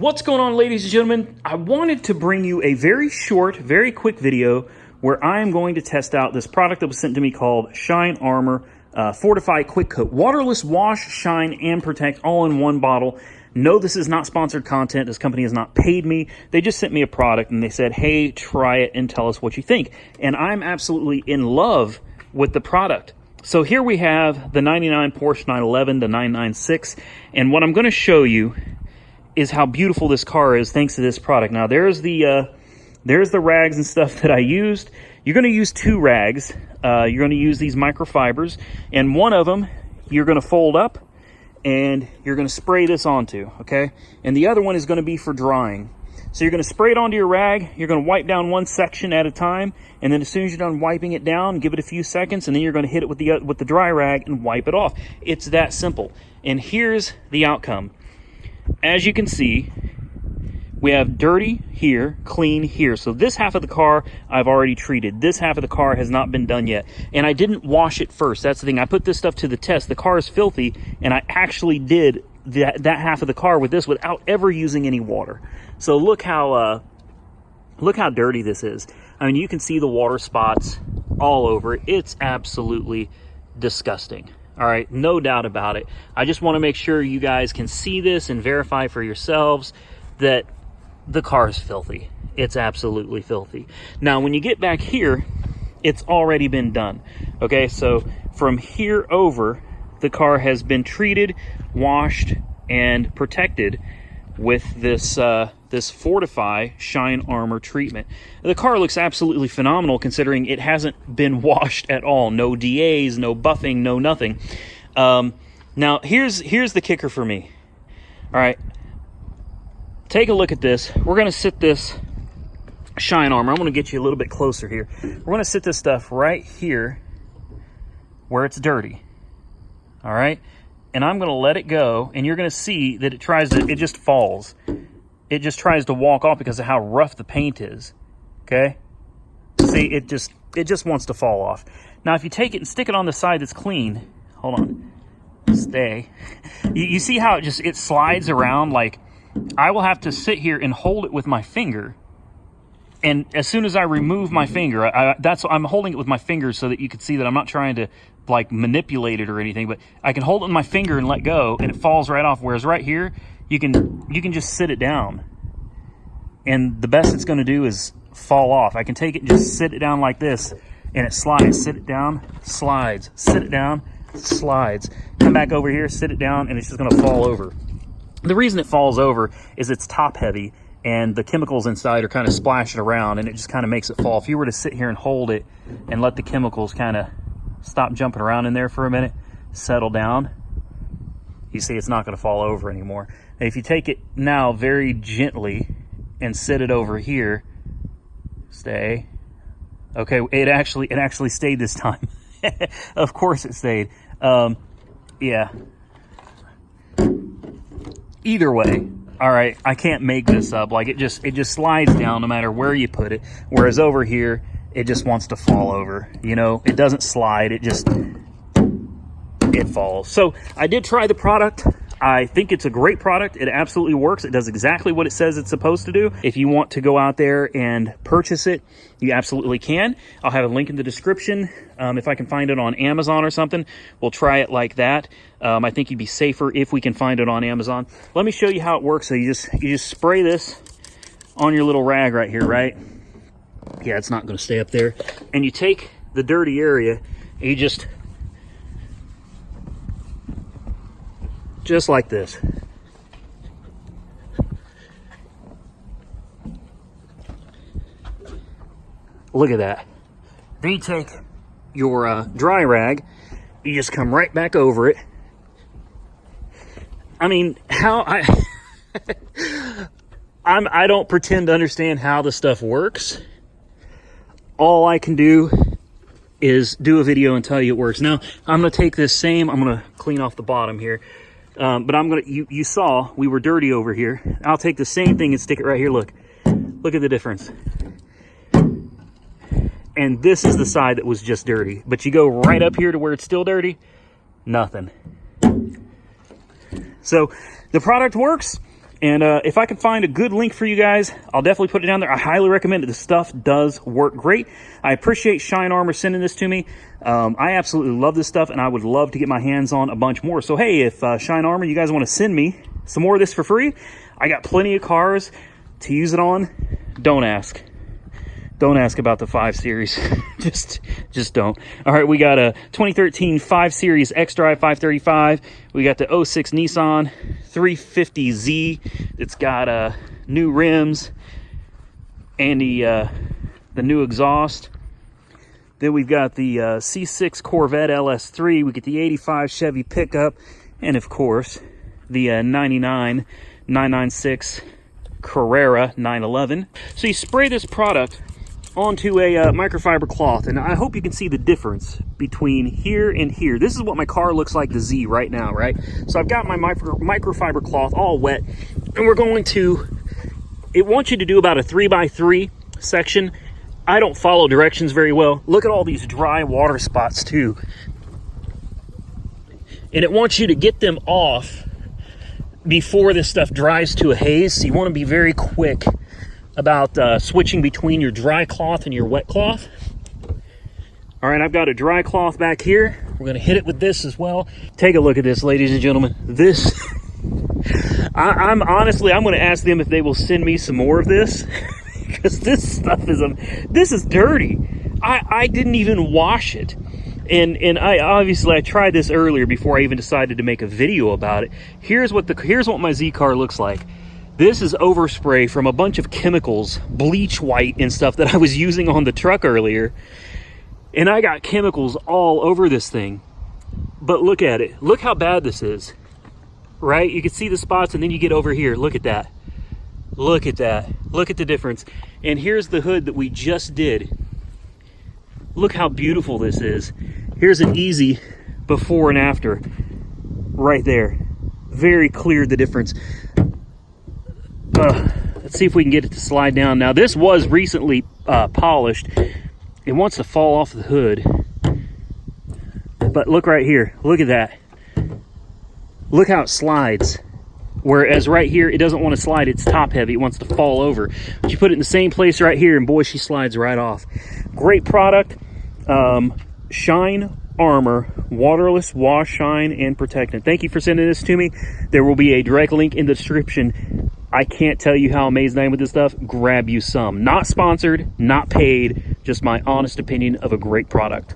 What's going on, ladies and gentlemen? I wanted to bring you a very short, very quick video where I am going to test out this product that was sent to me called Shine Armor Fortify Quick Coat. Waterless wash, shine, and protect all in one bottle. No, this is not sponsored content. This company has not paid me. They just sent me a product and they said, hey, try it and tell us what you think. And I'm absolutely in love with the product. So here we have the 99 Porsche 911, the 996. And what I'm going to show you is how beautiful this car is thanks to this product. Now there's the rags and stuff that I used. You're going to use two rags. You're going to use these microfibers, and one of them you're going to fold up and you're going to spray this onto, okay? And the other one is going to be for drying. So you're going to spray it onto your rag. You're going to wipe down one section at a time, and then as soon as you're done wiping it down, give it a few seconds, and then you're going to hit it with the dry rag and wipe it off. It's that simple. And here's the outcome. As you can see, we have dirty here, clean here. So this half of the car I've already treated. This half of the car has not been done yet. And I didn't wash it first. That's the thing. I put this stuff to the test. The car is filthy, and I actually did that half of the car with this without ever using any water. So look how dirty this is. I mean, you can see the water spots all over it. It's absolutely disgusting. All right, no doubt about it. I just want to make sure you guys can see this and verify for yourselves that the car is filthy. It's absolutely filthy. Now, when you get back here, it's already been done. Okay, so from here over, the car has been treated, washed, and protected with this this Fortify Shine Armor treatment. The car looks absolutely phenomenal considering it hasn't been washed at all. No DAs, no buffing, no nothing. Now, here's the kicker for me. All right, take a look at this. We're going to sit this Shine Armor. I'm going to get you a little bit closer here. We're going to sit this stuff right here where it's dirty. All right, and I'm going to let it go, and you're going to see that it just falls. It just tries to walk off because of how rough the paint is. Okay, see, it just wants to fall off. Now, if you take it and stick it on the side that's clean, hold on, stay. You see how it slides around? Like, I will have to sit here and hold it with my finger, and as soon as I remove my finger, I'm holding it with my fingers so that you can see that I'm not trying to like manipulate it or anything, but I can hold it with my finger and let go, and it falls right off. Whereas right here, you can just sit it down, and the best it's going to do is fall off. I can take it and just sit it down like this, and it slides. Sit it down, slides. Sit it down, slides. Come back over here, sit it down, and it's just going to fall over. The reason it falls over is it's top heavy, and the chemicals inside are kind of splashing around, and it just kind of makes it fall. If you were to sit here and hold it and let the chemicals kind of stop jumping around in there for a minute, settle down, you see it's not going to fall over anymore. And if you take it now very gently and sit it over here, stay. Okay, it actually stayed this time. Of course it stayed. Yeah. Either way, all right, I can't make this up. Like, it just slides down no matter where you put it. Whereas over here, it just wants to fall over. You know, it doesn't slide. It falls. So I did try the product. I think it's a great product. It absolutely works. It does exactly what it says it's supposed to do. If you want to go out there and purchase it, you absolutely can. I'll have a link in the description. If I can find it on Amazon or something, we'll try it like that. I think you'd be safer if we can find it on Amazon. Let me show you how it works. So you just spray this on your little rag right here, right? Yeah, it's not going to stay up there. And you take the dirty area and you just like this. Look at that. Then you take your dry rag, you just come right back over it. I mean, I don't pretend to understand how this stuff works. All I can do is do a video and tell you it works. Now, I'm going to take this same, I'm going to clean off the bottom here. But I'm going to, you saw we were dirty over here. I'll take the same thing and stick it right here. Look at the difference. And this is the side that was just dirty. But you go right up here to where it's still dirty, nothing. So the product works. And if I can find a good link for you guys, I'll definitely put it down there. I highly recommend it. The stuff does work great. I appreciate Shine Armor sending this to me. I absolutely love this stuff, and I would love to get my hands on a bunch more. So, hey, if Shine Armor, you guys want to send me some more of this for free, I got plenty of cars to use it on. Don't ask. Don't ask about the 5 Series. just don't. All right, we got a 2013 5 Series X-Drive 535. We got the 06 Nissan 350Z. It's got new rims and the new exhaust. Then we've got the C6 Corvette LS3. We get the 85 Chevy pickup. And, of course, the 99 996 Carrera 911. So you spray this product onto a microfiber cloth, and I hope you can see the difference between here and here. This is what my car looks like, the Z, right now, right? So I've got my microfiber cloth all wet, and we're going to, it wants you to do about a 3x3 section. I don't follow directions very well. Look at all these dry water spots too. And it wants you to get them off before this stuff dries to a haze. So you want to be very quick about switching between your dry cloth and your wet cloth. All right, I've got a dry cloth back here. We're going to hit it with this as well. Take a look at this, ladies and gentlemen. This, I'm honestly, I'm going to ask them if they will send me some more of this because this stuff is dirty. I didn't even wash it. And I tried this earlier before I even decided to make a video about it. Here's what my Z car looks like. This is overspray from a bunch of chemicals, bleach white and stuff that I was using on the truck earlier. And I got chemicals all over this thing. But look at it. Look how bad this is. Right? You can see the spots, and then you get over here. Look at that. Look at that. Look at the difference. And here's the hood that we just did. Look how beautiful this is. Here's an easy before and after right there. Very clear the difference. Let's see if we can get it to slide down. Now, this was recently polished. It wants to fall off the hood. But look right here. Look at that. Look how it slides. Whereas right here, it doesn't want to slide. It's top heavy. It wants to fall over. But you put it in the same place right here, and boy, she slides right off. Great product. Shine Armor, waterless wash, shine, and protectant. Thank you for sending this to me. There will be a direct link in the description. I can't tell you how amazed I am with this stuff. Grab you some. Not sponsored, not paid, just my honest opinion of a great product.